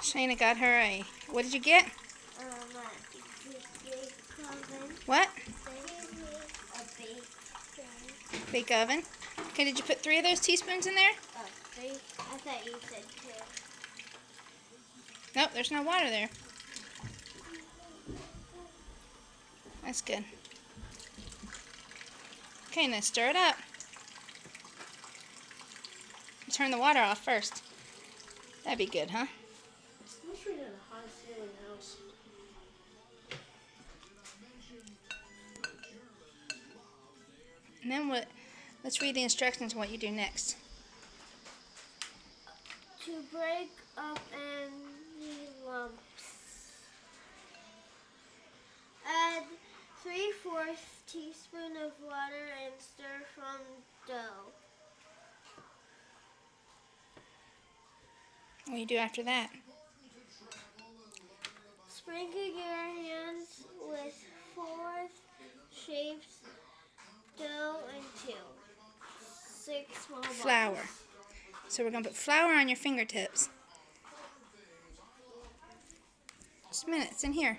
Shayna got her a, what did you get? Bake oven. What? They gave me a bake thing. Bake oven. Okay, did you put 3 of those teaspoons in there? Oh, 3? I thought you said 2. Nope, there's no water there. That's good. Okay, now stir it up. Turn the water off first. That'd be good, huh? Let's read in a high ceiling house. And then what? Let's read the instructions on what you do next. To break up any lumps, add 3/4 teaspoon of water and stir from dough. What do you do after that? Sprinkle your hands with 4 shapes dough into 6 small balls. Flour. So we're going to put flour on your fingertips. Just a minute, it's in here.